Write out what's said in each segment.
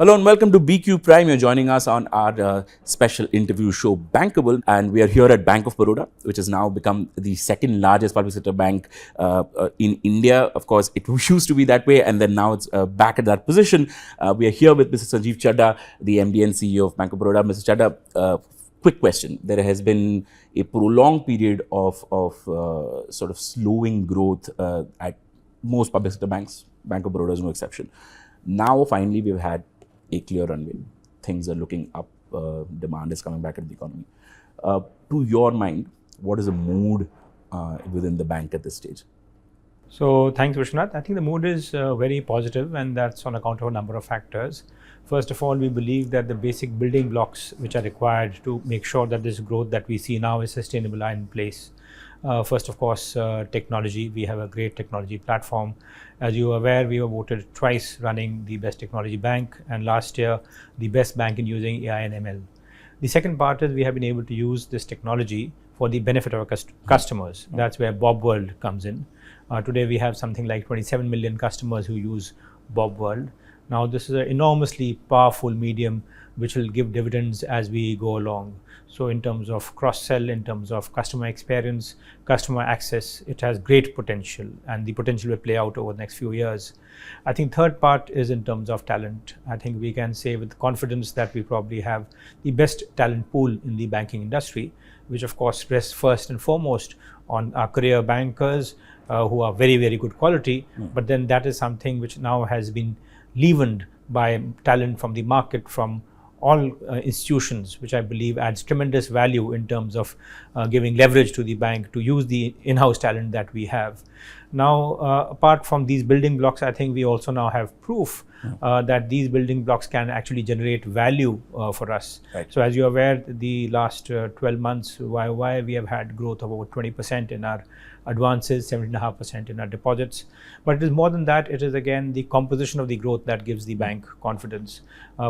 Hello and welcome to BQ Prime. You're joining us on our special interview show, Bankable, and we are here at Bank of Baroda, which has now become the second largest public sector bank in India. Of course, it used to be that way, and then now it's back at that position. We are here with Mr. Sanjiv Chadha, the MD and CEO of Bank of Baroda. Mr. Chadha, quick question. There has been a prolonged period of sort of slowing growth at most public sector banks. Bank of Baroda is no exception. Now, finally, we've had a clear runway. Things are looking up. Demand is coming back into the economy. To your mind, what is the mood within the bank at this stage? So, thanks, Vishwanath. I think the mood is very positive, and that's on account of a number of factors. First of all, we believe that the basic building blocks which are required to make sure that this growth that we see now is sustainable are in place. First, of course, technology. We have a great technology platform. As you are aware, we were voted twice running the best technology bank, and last year the best bank in using AI and ML. The second part is we have been able to use this technology for the benefit of our customers. That's where Bob World comes in. Today we have something like 27 million customers who use Bob World. Now this is an enormously powerful medium which will give dividends as we go along. So in terms of cross-sell, in terms of customer experience, customer access, it has great potential, and the potential will play out over the next few years. I think third part is in terms of talent. I think we can say with confidence that we probably have the best talent pool in the banking industry, which of course rests first and foremost on our career bankers who are very, very good quality. But then that is something which now has been leavened by talent from the market, from all institutions, which I believe adds tremendous value in terms of giving leverage to the bank to use the in-house talent that we have. Now, apart from these building blocks, I think we also now have proof that these building blocks can actually generate value for us. Right. So as you're aware, the last 12 months, YOY, we have had growth of over 20% in our advances, 17.5% in our deposits. But it is more than that. It is again the composition of the growth that gives the bank confidence.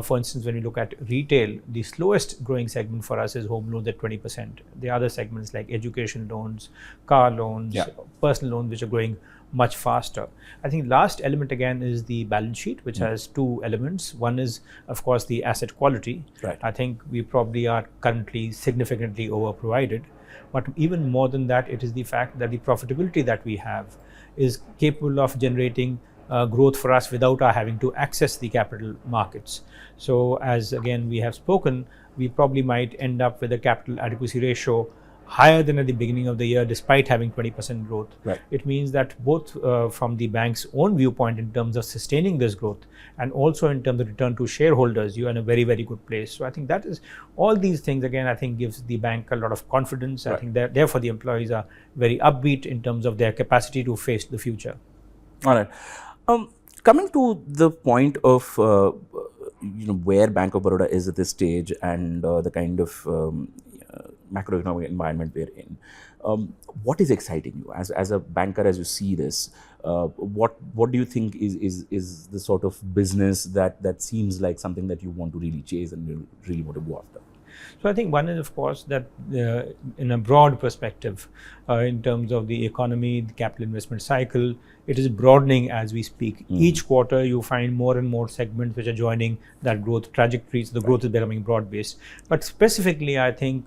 For instance, when we look at retail, the slowest growing segment for us is home loans at 20%. The other segments like education loans, car loans, personal loans, which are growing much faster. I think last element again is the balance sheet, which has two elements. One is, of course, the asset quality. Right. I think we probably are currently significantly over-provided. But even more than that, it is the fact that the profitability that we have is capable of generating growth for us without our having to access the capital markets. So as again we have spoken, we probably might end up with a capital adequacy ratio higher than at the beginning of the year, despite having 20% growth. Right. It means that both from the bank's own viewpoint in terms of sustaining this growth, and also in terms of return to shareholders, you are in a very, very good place. So I think that is all these things again, I think gives the bank a lot of confidence. Right. I think that therefore the employees are very upbeat in terms of their capacity to face the future. All right. Coming to the point of where Bank of Baroda is at this stage and the kind of macroeconomic environment we're in, what is exciting you as a banker as you see this? What do you think is the sort of business that seems like something that you want to really chase and really want to go after? So I think one is, of course, that in a broad perspective, in terms of the economy, the capital investment cycle, it is broadening as we speak. Each quarter, you find more and more segments which are joining that growth trajectory. So the growth is becoming broad-based. But specifically, I think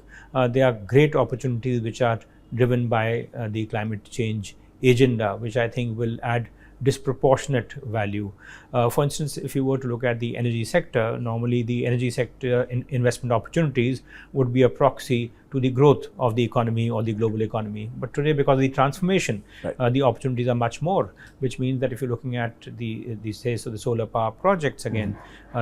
there are great opportunities which are driven by the climate change agenda, which I think will add disproportionate value. For instance, if you were to look at the energy sector, normally the energy sector investment opportunities would be a proxy to the growth of the economy or the global economy. But today, because of the transformation, the opportunities are much more, which means that if you're looking at the solar power projects again,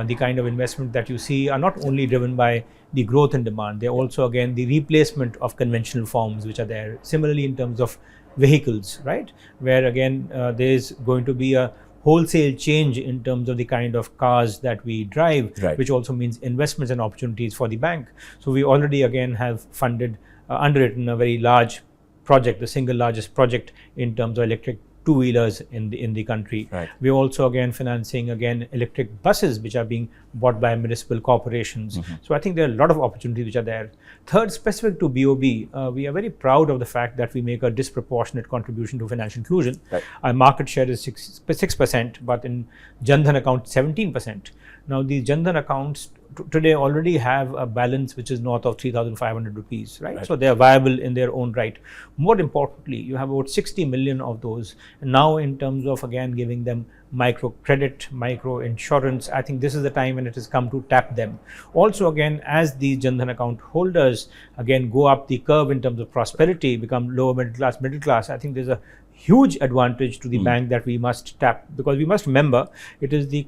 the kind of investment that you see are not only driven by the growth in demand, they're also again the replacement of conventional forms which are there. Similarly, in terms of vehicles, right, where again there is going to be a wholesale change in terms of the kind of cars that we drive, which also means investments and opportunities for the bank. So we already again have funded, underwritten a very large project, the single largest project in terms of electric two-wheelers in the country. Right. We're also again financing electric buses which are being bought by municipal corporations. So I think there are a lot of opportunities which are there. Third, specific to BOB, we are very proud of the fact that we make a disproportionate contribution to financial inclusion. Right. Our market share is 6%, but in Jan Dhan account 17%. Now these Jan Dhan accounts today already have a balance which is north of 3,500 rupees, right? So they are viable in their own right. More importantly, you have about 60 million of those. And now in terms of again giving them micro credit, micro insurance, I think this is the time when it has come to tap them. Also again, as these Jan Dhan account holders again go up the curve in terms of prosperity, become lower middle class, I think there's a huge advantage to the bank that we must tap, because we must remember it is the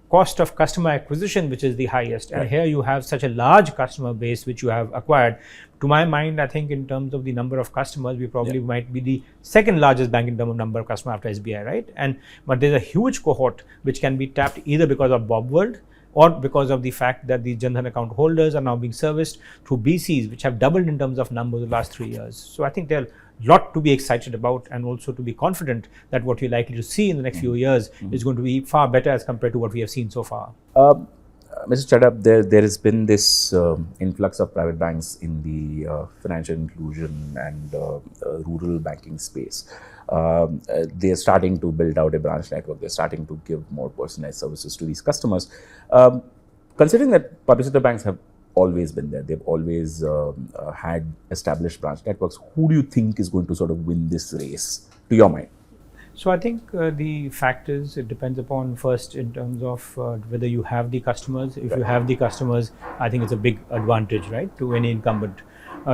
cost of customer acquisition which is the highest, and here you have such a large customer base which you have acquired. To my mind, I think in terms of the number of customers, we probably might be the second largest bank in terms of number of customers after SBI, right? But there's a huge cohort which can be tapped either because of Bob World or because of the fact that the Jan Dhan account holders are now being serviced through BCs, which have doubled in terms of numbers in the last 3 years. So I think there are a lot to be excited about, and also to be confident that what we're likely to see in the next few years is going to be far better as compared to what we have seen so far. Mr. Chadha, there has been this influx of private banks in the financial inclusion and rural banking space. They are starting to build out a branch network. They're starting to give more personalized services to these customers. Considering that public sector banks have always been there, they've always had established branch networks, who do you think is going to sort of win this race, to your mind? So I think the fact is, it depends upon first in terms of whether you have the customers. If you have the customers, I think it's a big advantage, right, to any incumbent.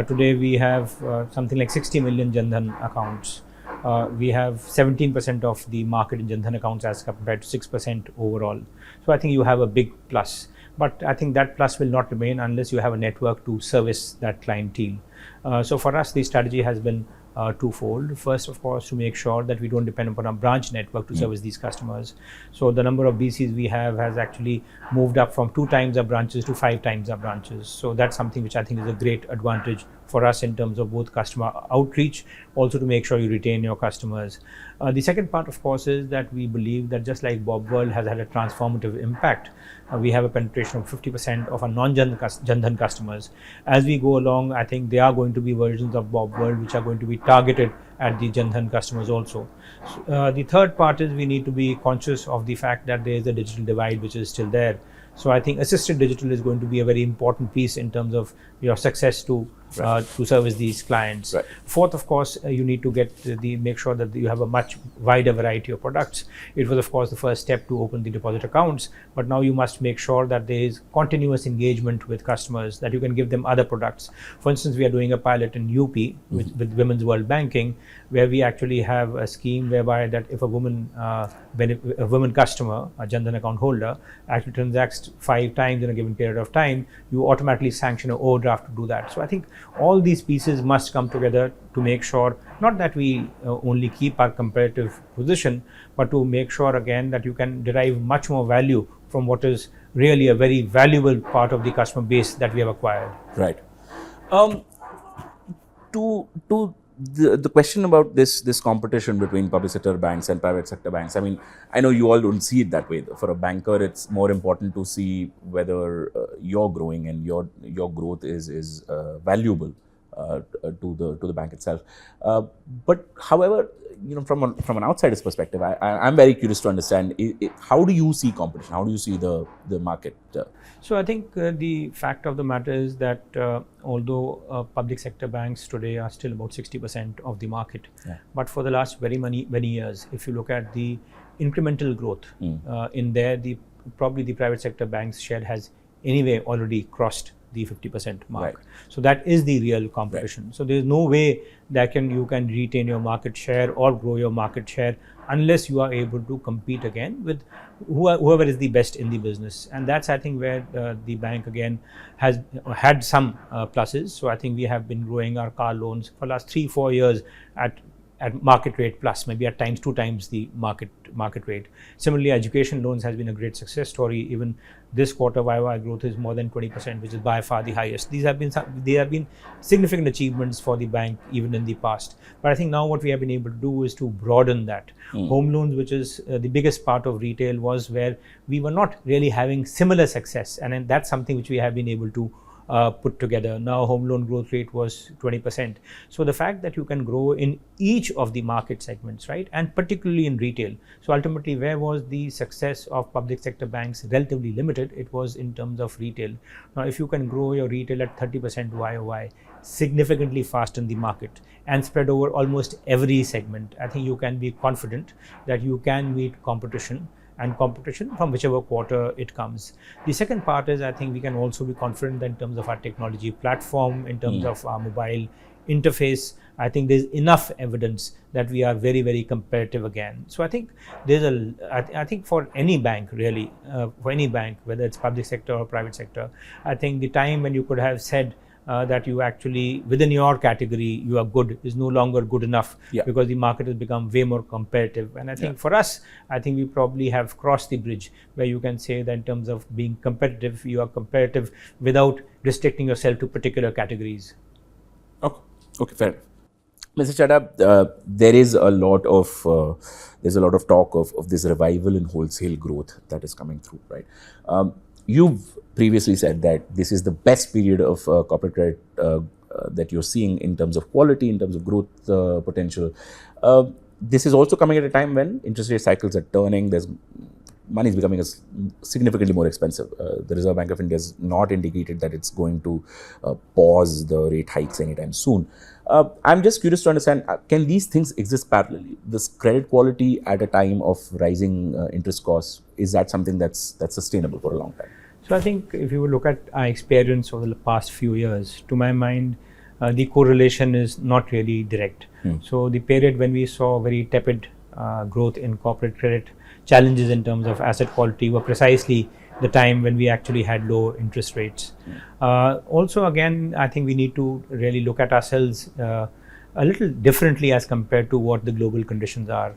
Today we have something like 60 million Jan Dhan accounts. We have 17% of the market in Jan Dhan accounts as compared to 6% overall. So I think you have a big plus. But I think that plus will not remain unless you have a network to service that clientele. So for us, the strategy has been twofold. First, of course, to make sure that we don't depend upon a branch network to service these customers. So the number of BCs we have has actually moved up from 2 times our branches to 5 times our branches. So that's something which I think is a great advantage for us in terms of both customer outreach, also to make sure you retain your customers. The second part, of course, is that we believe that just like Bob World has had a transformative impact, we have a penetration of 50% of our non-Jan Dhan customers. As we go along, I think there are going to be versions of Bob World which are going to be targeted at the Jan Dhan customers also. The third part is we need to be conscious of the fact that there is a digital divide which is still there. So I think assisted digital is going to be a very important piece in terms of your success to service these clients. Fourth, of course, you need to make sure that you have a much wider variety of products. It was, of course, the first step to open the deposit accounts, but now you must make sure that there is continuous engagement with customers, that you can give them other products. For instance, we are doing a pilot in UP with Women's World Banking, where we actually have a scheme whereby that if a woman customer, a Jan Dhan account holder, actually transacts 5 times in a given period of time, you automatically sanction an overdraft to do that. So I think all these pieces must come together to make sure, not that we only keep our competitive position, but to make sure again that you can derive much more value from what is really a very valuable part of the customer base that we have acquired. Right. The question about this competition between public sector banks and private sector banks, I mean, I know you all don't see it that way. For a banker, it's more important to see whether you're growing and your growth is valuable to the bank itself. But however, you know, from an outsider's perspective, I'm very curious to understand how do you see competition? How do you see the market? So I think the fact of the matter is that although public sector banks today are still about 60% of the market, but for the last many years, if you look at the incremental growth in there, probably the private sector banks share has anyway already crossed the 50% mark. So that is the real competition. So there is no way that you can retain your market share or grow your market share unless you are able to compete again with whoever is the best in the business. And that's, I think, where the bank again has had some pluses. So I think we have been growing our car loans for the last 3-4 years at market rate plus, maybe at times 2 times the market rate. Similarly, education loans has been a great success story. Even this quarter, YY growth is more than 20%, which is by far the highest. They have been significant achievements for the bank even in the past. But I think now what we have been able to do is to broaden that. Home loans, which is the biggest part of retail, was where we were not really having similar success, and that's something which we have been able to put together. Now home loan growth rate was 20%. So the fact that you can grow in each of the market segments, right, and particularly in retail. So ultimately, where was the success of public sector banks relatively limited? It was in terms of retail. Now, if you can grow your retail at 30% YOY, significantly faster in the market and spread over almost every segment, I think you can be confident that you can meet competition, and competition from whichever quarter it comes. The second part is, I think we can also be confident that in terms of our technology platform, in terms of our mobile interface, I think there's enough evidence that we are very, very competitive again. So I think there's I think for any bank really, for any bank, whether it's public sector or private sector, I think the time when you could have said that you actually within your category you are good is no longer good enough, because the market has become way more competitive. And I think for us, I think we probably have crossed the bridge where you can say that in terms of being competitive, you are competitive without restricting yourself to particular categories. Okay, fair enough. Mr. Chadha, there is a lot of talk of this revival in wholesale growth that is coming through, right? You've previously said that this is the best period of corporate credit that you're seeing in terms of quality, in terms of growth potential. This is also coming at a time when interest rate cycles are turning. There's money is becoming significantly more expensive. The Reserve Bank of India has not indicated that it's going to pause the rate hikes anytime soon. I'm just curious to understand, can these things exist parallelly? This credit quality at a time of rising interest costs, is that something that's sustainable for a long time? So I think if you look at our experience over the past few years, to my mind, the correlation is not really direct. So the period when we saw very tepid growth in corporate credit, challenges in terms of asset quality, were precisely the time when we actually had low interest rates. Also, again, I think we need to really look at ourselves a little differently as compared to what the global conditions are.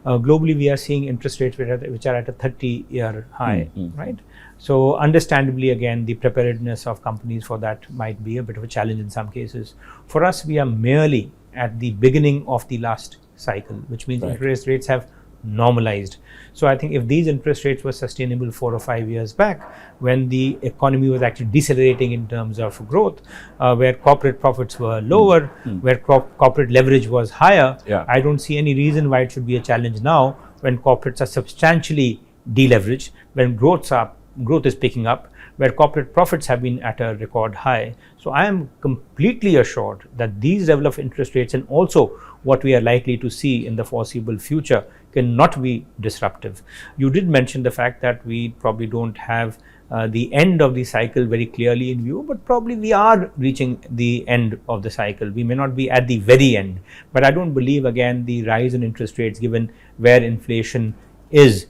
Globally, we are seeing interest rates which are at a 30-year high, right? So understandably, again, the preparedness of companies for that might be a bit of a challenge in some cases. For us, we are merely at the beginning of the last cycle, which means interest rates have normalized. So I think if these interest rates were sustainable 4 or 5 years back, when the economy was actually decelerating in terms of growth, where corporate profits were lower, where corporate leverage was higher, I don't see any reason why it should be a challenge now when corporates are substantially deleveraged, when growth is picking up, where corporate profits have been at a record high. So I am completely assured that these level of interest rates and also what we are likely to see in the foreseeable future cannot be disruptive. You did mention the fact that we probably don't have the end of the cycle very clearly in view, but probably we are reaching the end of the cycle. We may not be at the very end, but I don't believe, again, the rise in interest rates, given where inflation is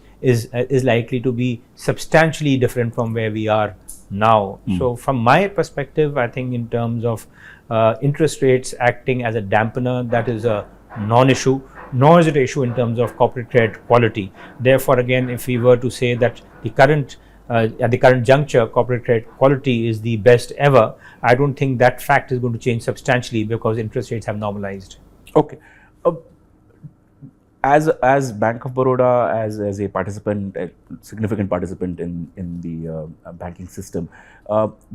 likely to be substantially different from where we are now. So from my perspective, I think in terms of interest rates acting as a dampener, that is a non-issue, nor is it an issue in terms of corporate credit quality. Therefore, again, if we were to say that at the current juncture, corporate credit quality is the best ever, I don't think that fact is going to change substantially because interest rates have normalized. Okay. As Bank of Baroda, as a participant, a significant participant in the banking system,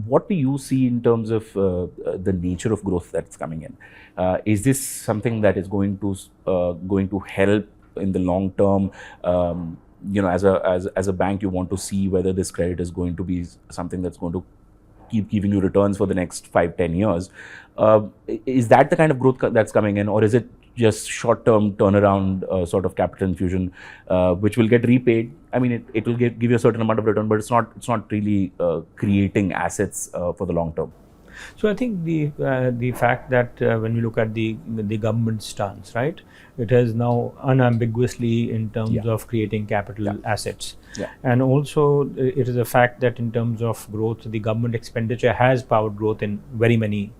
what do you see in terms of the nature of growth that's coming in? Is this something that is going to help in the long term? As a bank, you want to see whether this credit is going to be something that's going to keep giving you returns for the next 5-10 years. Is that the kind of growth that's coming in, or is it just short-term turnaround sort of capital infusion, which will get repaid? I mean, it will give you a certain amount of return, but it's not really creating assets for the long term. So I think the fact that when we look at the government stance, right, it is now unambiguously in terms of creating capital assets. And also it is a fact that in terms of growth, the government expenditure has powered growth in very many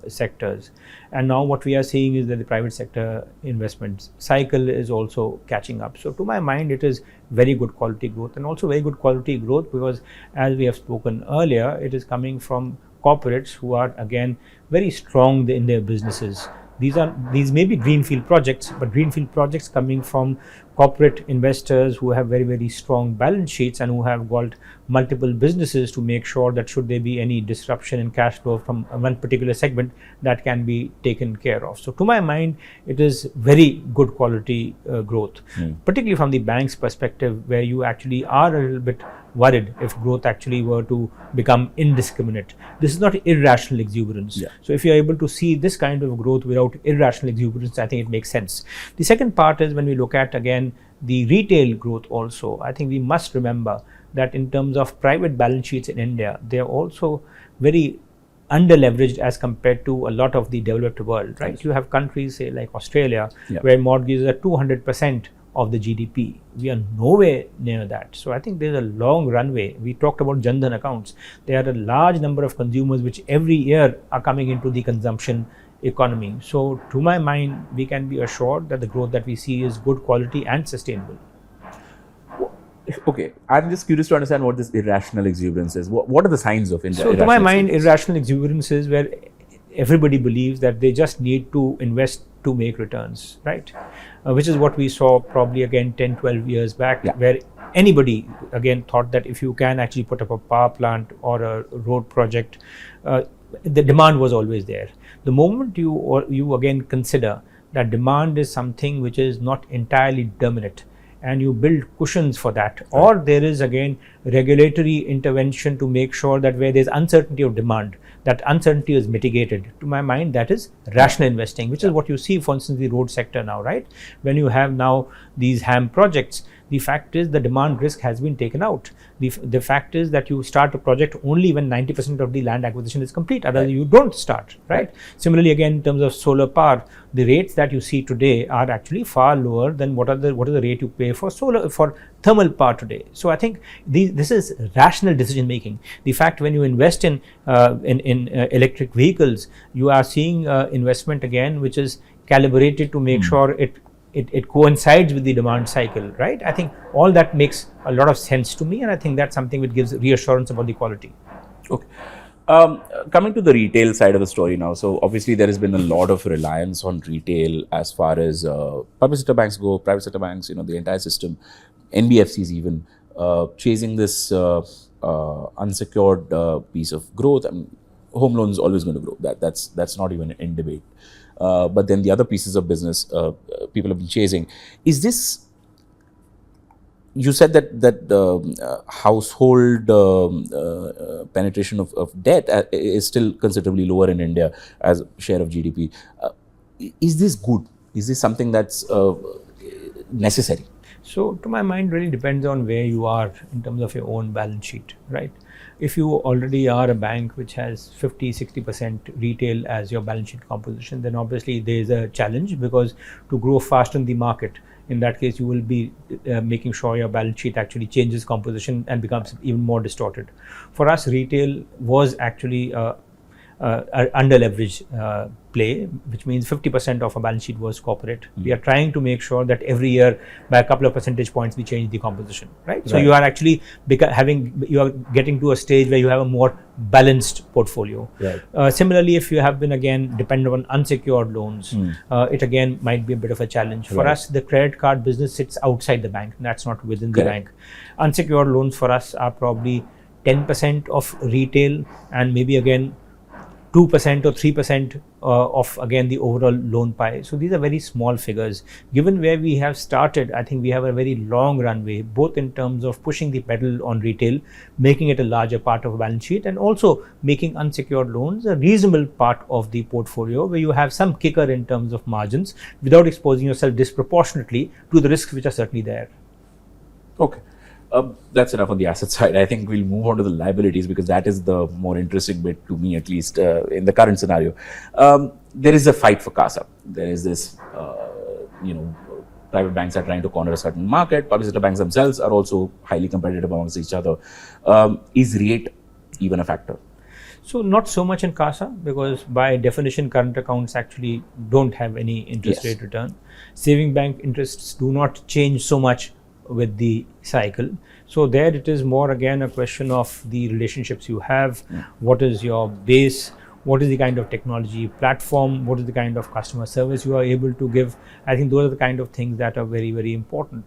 sectors. And now what we are seeing is that the private sector investment cycle is also catching up. So to my mind, it is very good quality growth, and also very good quality growth because, as we have spoken earlier, it is coming from corporates who are, again, very strong in their businesses. These may be greenfield projects, but greenfield projects coming from corporate investors who have very, very strong balance sheets and who have got multiple businesses to make sure that should there be any disruption in cash flow from one particular segment, that can be taken care of. So to my mind, it is very good quality growth, particularly from the bank's perspective, where you actually are a little bit worried if growth actually were to become indiscriminate. This is not irrational exuberance. So if you are able to see this kind of growth without irrational exuberance, I think it makes sense. The second part is when we look at again the retail growth also, I think we must remember that in terms of private balance sheets in India, they are also very under leveraged as compared to a lot of the developed world, right? You have countries say like Australia, where mortgages are 200% of the GDP. We are nowhere near that. So I think there's a long runway. We talked about Jan Dhan accounts. There are a large number of consumers which every year are coming into the consumption economy. So to my mind, we can be assured that the growth that we see is good quality and sustainable. Okay, I'm just curious to understand what this irrational exuberance is. What are the signs of So to my mind, irrational exuberance is where everybody believes that they just need to invest to make returns, right? Which is what we saw probably again 10, 12 years back, where anybody again thought that if you can actually put up a power plant or a road project, the demand was always there. The moment you again consider that demand is something which is not entirely dominant, and you build cushions for that, or there is again regulatory intervention to make sure that where there's uncertainty of demand, that uncertainty is mitigated. To my mind, that is rational investing, which is what you see, for instance, the road sector now, right? When you have now these HAM projects, the fact is the demand risk has been taken out. The fact is that you start a project only when 90% of the land acquisition is complete, otherwise you don't start, right? Similarly, again, in terms of solar power, the rates that you see today are actually far lower than what is the rate you pay for thermal power today. So I think this is rational decision making. The fact when you invest in electric vehicles, you are seeing investment again which is calibrated to make sure it coincides with the demand cycle, right? I think all that makes a lot of sense to me, and I think that's something which gives reassurance about the quality. Okay. Coming to the retail side of the story now, so obviously there has been a lot of reliance on retail as far as public sector banks go, private sector banks, the entire system, NBFCs even, chasing this unsecured piece of growth. I mean, home loans is always going to grow. That's not even in debate. But then the other pieces of business people have been chasing. Is this? You said that household penetration of debt is still considerably lower in India as a share of GDP. Is this good? Is this something that's necessary? So to my mind, really depends on where you are in terms of your own balance sheet, right? If you already are a bank which has 50-60% retail as your balance sheet composition, then obviously there is a challenge, because to grow faster in the market, in that case you will be making sure your balance sheet actually changes composition and becomes even more distorted. For us, retail was actually under leverage play, which means 50% of our balance sheet was corporate. We are trying to make sure that every year by a couple of percentage points we change the composition, right? So you are actually you are getting to a stage where you have a more balanced portfolio. Similarly, if you have been again dependent on unsecured loans, it again might be a bit of a challenge. For us, the credit card business sits outside the bank, that's not within the bank. Unsecured loans for us are probably 10% of retail, and maybe again 2% or 3% of again the overall loan pie. So these are very small figures. Given where we have started, I think we have a very long runway, both in terms of pushing the pedal on retail, making it a larger part of a balance sheet, and also making unsecured loans a reasonable part of the portfolio, where you have some kicker in terms of margins without exposing yourself disproportionately to the risks which are certainly there. Okay. That's enough on the asset side. I think we'll move on to the liabilities, because that is the more interesting bit to me, at least in the current scenario. There is a fight for CASA. There is this, private banks are trying to corner a certain market. Public sector banks themselves are also highly competitive amongst each other. Is rate even a factor? So not so much in CASA, because by definition current accounts actually don't have any interest rate return. Saving bank interests do not change so much with the cycle. So there it is more again a question of the relationships you have, what is your base, what is the kind of technology platform, what is the kind of customer service you are able to give. I think those are the kind of things that are very, very important.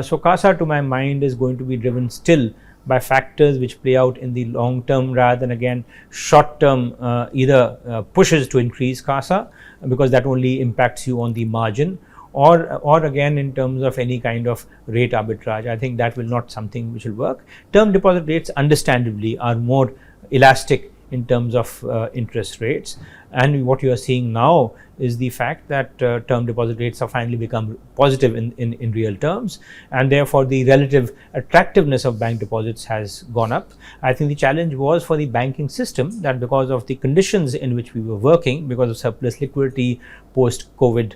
So CASA, to my mind, is going to be driven still by factors which play out in the long term rather than again short term either pushes to increase CASA, because that only impacts you on the margin, or again in terms of any kind of rate arbitrage. I think that will not something which will work. Term deposit rates understandably are more elastic in terms of interest rates, and what you are seeing now is the fact that term deposit rates have finally become positive in real terms, and therefore the relative attractiveness of bank deposits has gone up. I think the challenge was for the banking system that because of the conditions in which we were working, because of surplus liquidity post COVID,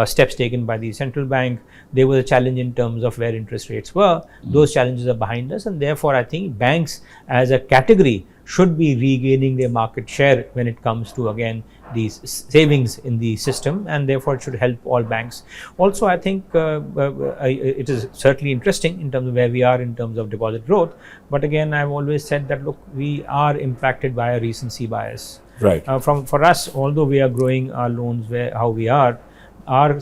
steps taken by the central bank, there was a challenge in terms of where interest rates were. Those challenges are behind us, and therefore I think banks as a category should be regaining their market share when it comes to again these savings in the system, and therefore it should help all banks. Also, I think it is certainly interesting in terms of where we are in terms of deposit growth, but again I've always said that look, we are impacted by a recency bias. Right. For us, although we are growing our loans how we are, our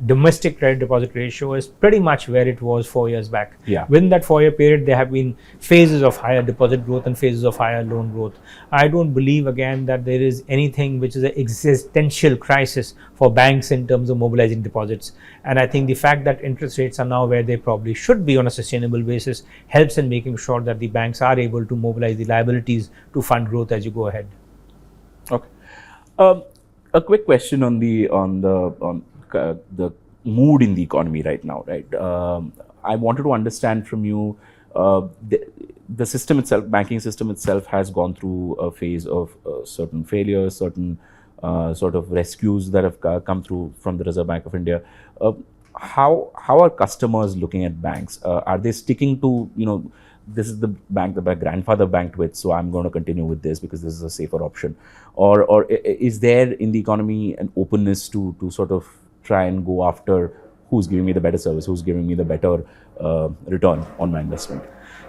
domestic credit deposit ratio is pretty much where it was 4 years back. Yeah. Within that 4 year period, there have been phases of higher deposit growth and phases of higher loan growth. I don't believe again that there is anything which is an existential crisis for banks in terms of mobilizing deposits. And I think the fact that interest rates are now where they probably should be on a sustainable basis helps in making sure that the banks are able to mobilize the liabilities to fund growth as you go ahead. Okay. A quick question on the mood in the economy right now, right? I wanted to understand from you, the system itself, banking system itself, has gone through a phase of certain failures, certain sort of rescues that have come through from the Reserve Bank of India. How are customers looking at banks? Are they sticking to, this is the bank that my grandfather banked with, so I'm going to continue with this because this is a safer option? Or is there in the economy an openness to sort of try and go after who's giving me the better service, who's giving me the better return on my investment?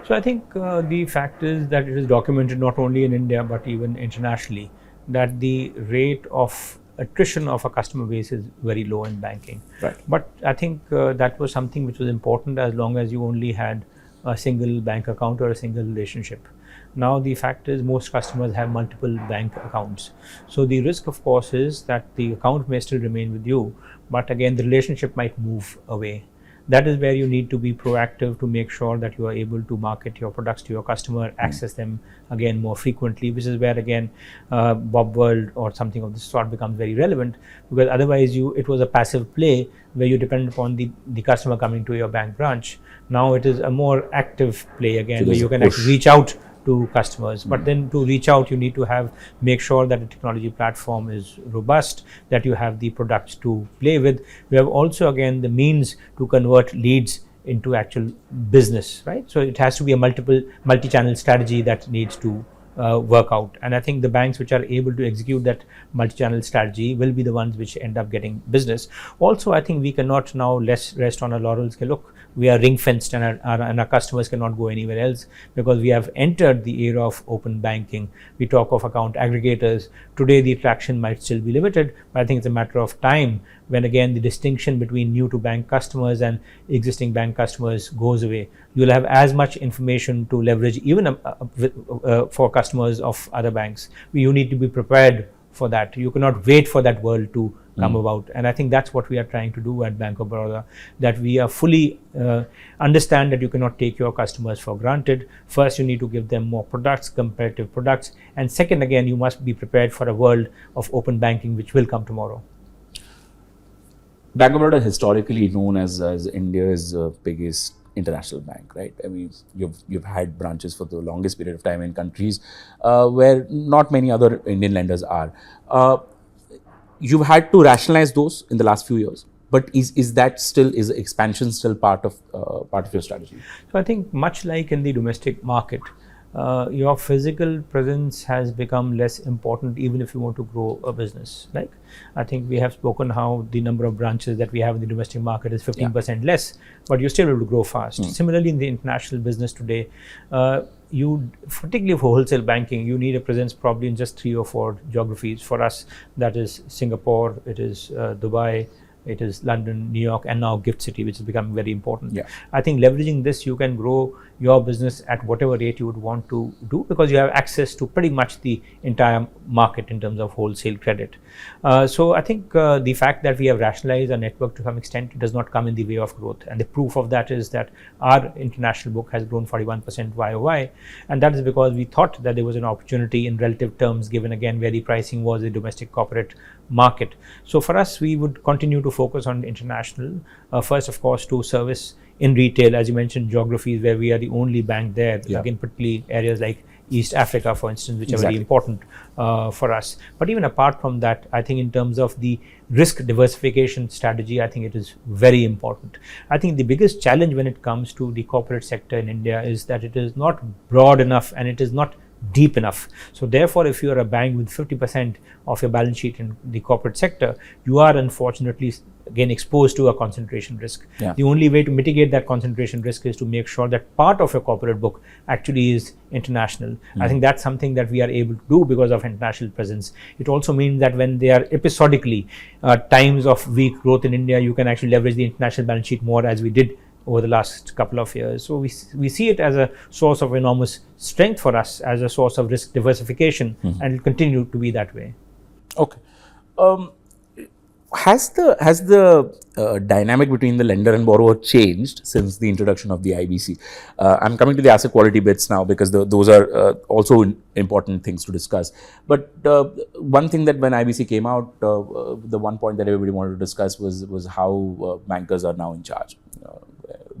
So I think the fact is that it is documented not only in India but even internationally that the rate of attrition of a customer base is very low in banking. Right. But I think that was something which was important as long as you only had a single bank account or a single relationship. Now the fact is most customers have multiple bank accounts. So the risk of course is that the account may still remain with you, but again the relationship might move away. That is where you need to be proactive to make sure that you are able to market your products to your customer, access them again more frequently, which is where again Bob World or something of this sort becomes very relevant, because otherwise it was a passive play where you depend upon the customer coming to your bank branch. Now it is a more active play again, where you can actually reach out to customers. But then to reach out, you need to make sure that the technology platform is robust, that you have the products to play with. We have also again the means to convert leads into actual business, right? So it has to be a multi-channel strategy that needs to work out. And I think the banks which are able to execute that multi-channel strategy will be the ones which end up getting business. Also, I think we cannot now rest on our laurels. Look, we are ring fenced and our customers cannot go anywhere else because we have entered the era of open banking. We talk of account aggregators. Today, the traction might still be limited, but I think it's a matter of time when again the distinction between new to bank customers and existing bank customers goes away. You'll have as much information to leverage even for customers of other banks. You need to be prepared for that. You cannot wait for that world to come about. And I think that's what we are trying to do at Bank of Baroda, that we are fully understand that you cannot take your customers for granted. First, you need to give them more products, competitive products. And second, again, you must be prepared for a world of open banking which will come tomorrow. Bank of Baroda is historically known as India's biggest international bank, right? I mean, you've had branches for the longest period of time in countries where not many other Indian lenders are. You've had to rationalize those in the last few years, but is expansion still part of your strategy? So I think much like in the domestic market, your physical presence has become less important even if you want to grow a business. Like, I think we have spoken how the number of branches that we have in the domestic market is 15% less, but you're still able to grow fast. Similarly, in the international business today, you, particularly for wholesale banking, you need a presence probably in just 3 or 4 geographies. For us, that is Singapore, it is Dubai, it is London, New York, and now Gift City, which is becoming very important. I think leveraging this, you can grow your business at whatever rate you would want to do, because you have access to pretty much the entire market in terms of wholesale credit. So I think the fact that we have rationalized our network to some extent does not come in the way of growth. And the proof of that is that our international book has grown 41% YOY. And that is because we thought that there was an opportunity in relative terms, given again where the pricing was the domestic corporate market. So for us, we would continue to focus on international. First, of course, to service in retail, as you mentioned, geographies where we are the only bank there, again, particularly areas like East Africa, for instance, which are very important for us. But even apart from that, I think in terms of the risk diversification strategy, I think it is very important. I think the biggest challenge when it comes to the corporate sector in India is that it is not broad enough and it is not deep enough. So therefore, if you are a bank with 50% of your balance sheet in the corporate sector, you are unfortunately again exposed to a concentration risk. The only way to mitigate that concentration risk is to make sure that part of your corporate book actually is international. I think that's something that we are able to do because of international presence. It also means that when there are episodically times of weak growth in India, you can actually leverage the international balance sheet more, as we did over the last couple of years. So we see it as a source of enormous strength for us, as a source of risk diversification, and it will continue to be that way. Okay. Has the dynamic between the lender and borrower changed since the introduction of the IBC? I'm coming to the asset quality bits now, because those are also important things to discuss. But one thing that when IBC came out, the one point that everybody wanted to discuss was how bankers are now in charge.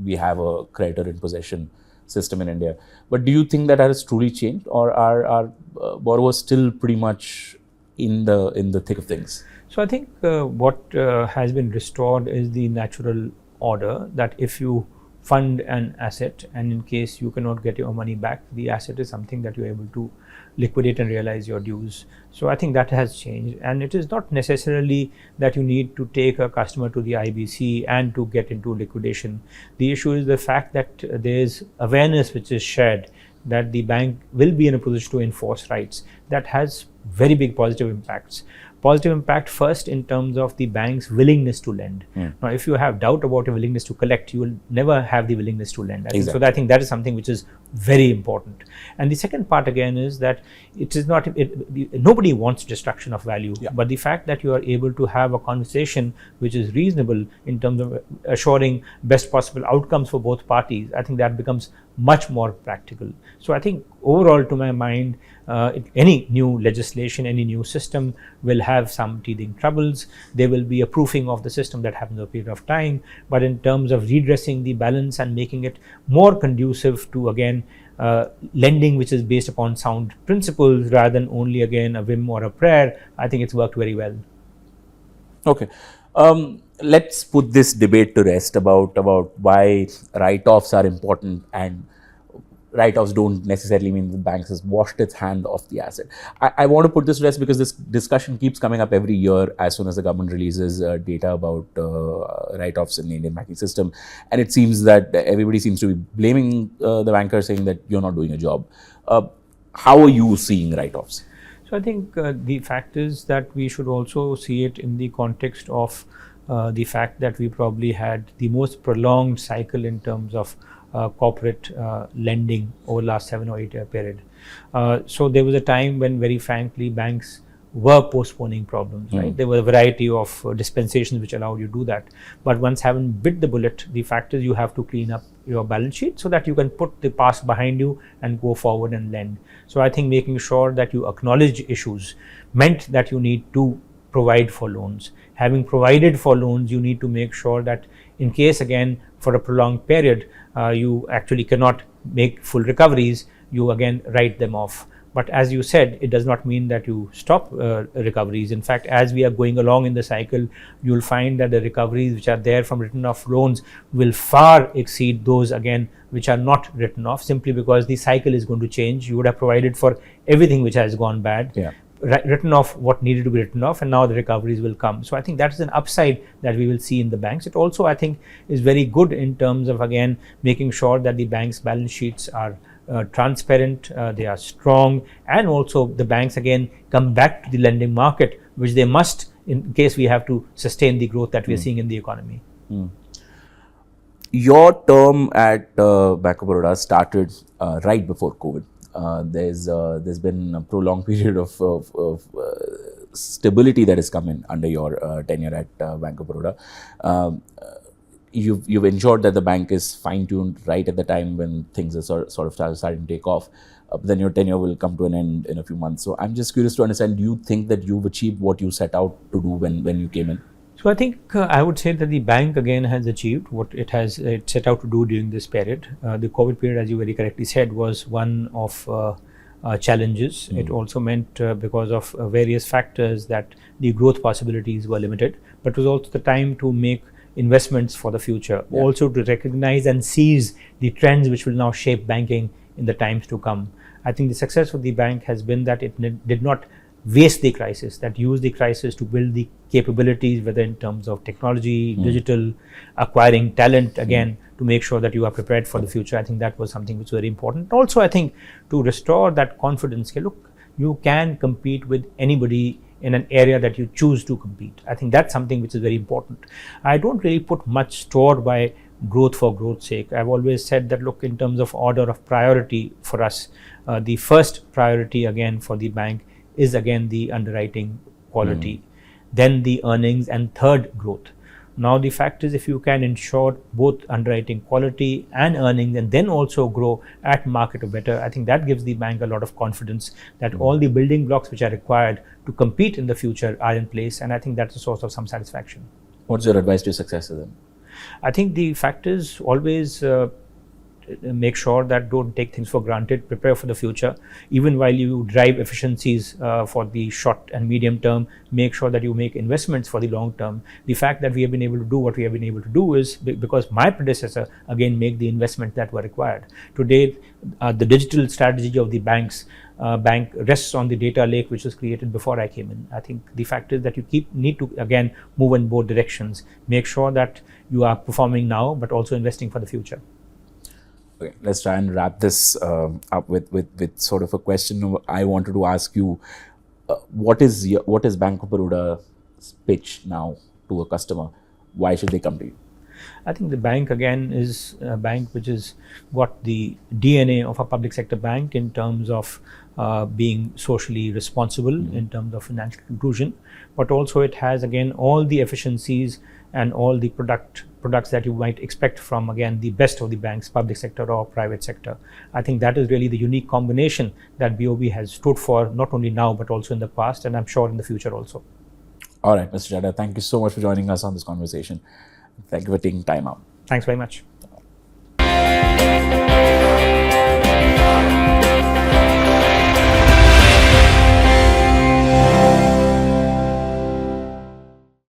We have a creditor in possession system in India. But do you think that has truly changed, or are borrowers still pretty much in the thick of things? So I think what has been restored is the natural order that if you fund an asset and in case you cannot get your money back, the asset is something that you're able to liquidate and realize your dues. So I think that has changed, and it is not necessarily that you need to take a customer to the IBC and to get into liquidation. The issue is the fact that there is awareness which is shared that the bank will be in a position to enforce rights. That has very big positive impacts. Positive impact first in terms of the bank's willingness to lend. Now, if you have doubt about your willingness to collect, you will never have the willingness to lend. So I think that is something which is very important. And the second part again is that it is not, nobody wants destruction of value, but the fact that you are able to have a conversation which is reasonable in terms of assuring best possible outcomes for both parties, I think that becomes much more practical. So I think overall, to my mind, any new legislation, any new system will have some teething troubles. There will be a proofing of the system that happens over a period of time. But in terms of redressing the balance and making it more conducive to, again, lending which is based upon sound principles rather than only, again, a whim or a prayer, I think it's worked very well. Okay. Let's put this debate to rest about why write-offs are important, and write-offs don't necessarily mean the bank has washed its hand off the asset. I want to put this to rest because this discussion keeps coming up every year as soon as the government releases data about write-offs in the Indian banking system. And it seems that everybody seems to be blaming the banker, saying that you're not doing a job. How are you seeing write-offs? So I think the fact is that we should also see it in the context of the fact that we probably had the most prolonged cycle in terms of corporate lending over the last 7 or 8 year period. So there was a time when, very frankly, banks were postponing problems, right? There were a variety of dispensations which allowed you to do that. But once having bit the bullet, the fact is you have to clean up your balance sheet so that you can put the past behind you and go forward and lend. So I think making sure that you acknowledge issues meant that you need to provide for loans. Having provided for loans, you need to make sure that in case, again, for a prolonged period, you actually cannot make full recoveries, you again write them off. But as you said, it does not mean that you stop recoveries. In fact, as we are going along in the cycle, you will find that the recoveries which are there from written off loans will far exceed those again which are not written off, simply because the cycle is going to change. You would have provided for everything which has gone bad. Yeah. Written off what needed to be written off, and now the recoveries will come. So I think that is an upside that we will see in the banks. It also, I think, is very good in terms of, again, making sure that the banks' balance sheets are transparent, they are strong, and also the banks again come back to the lending market, which they must in case we have to sustain the growth that we are seeing in the economy. Your term at Bank of Baroda started right before COVID. There's been a prolonged period of stability that has come in under your tenure at Bank of Baroda. You've ensured that the bank is fine-tuned right at the time when things are sort of starting to take off. Then your tenure will come to an end in a few months. So I'm just curious to understand, do you think that you've achieved what you set out to do when you came in? So I think I would say that the bank again has achieved what it set out to do during this period. The COVID period, as you very correctly said, was one of challenges. It also meant because of various factors that the growth possibilities were limited, but it was also the time to make investments for the future, also to recognize and seize the trends which will now shape banking in the times to come. I think the success of the bank has been that it did not waste the crisis, that used the crisis to build the capabilities, whether in terms of technology, digital, acquiring talent, again, to make sure that you are prepared for the future. I think that was something which was very important. Also, I think to restore that confidence, look, you can compete with anybody in an area that you choose to compete. I think that's something which is very important. I don't really put much store by growth for growth's sake. I've always said that, look, in terms of order of priority for us, the first priority again for the bank is again the underwriting quality, then the earnings, and third, growth. Now the fact is, if you can ensure both underwriting quality and earnings and then also grow at market or better, I think that gives the bank a lot of confidence that all the building blocks which are required to compete in the future are in place, and I think that's a source of some satisfaction. What's your advice to successors then? I think the fact is always make sure that don't take things for granted, prepare for the future. Even while you drive efficiencies for the short and medium term, make sure that you make investments for the long term. The fact that we have been able to do what we have been able to do is because my predecessor again made the investments that were required. Today, the digital strategy of the bank rests on the data lake which was created before I came in. I think the fact is that you need to again move in both directions. Make sure that you are performing now, but also investing for the future. Okay, let's try and wrap this up with sort of a question I wanted to ask you. What is Bank of Baroda's pitch now to a customer? Why should they come to you? I think the bank again is a bank which has got the DNA of a public sector bank in terms of being socially responsible in terms of financial inclusion, but also it has again all the efficiencies and all the products that you might expect from again the best of the banks, public sector or private sector. I think that is really the unique combination that BOB has stood for, not only now but also in the past, and I'm sure in the future also. All right, Mr. Chadha, thank you so much for joining us on this conversation. Thank you for taking time out. Thanks very much.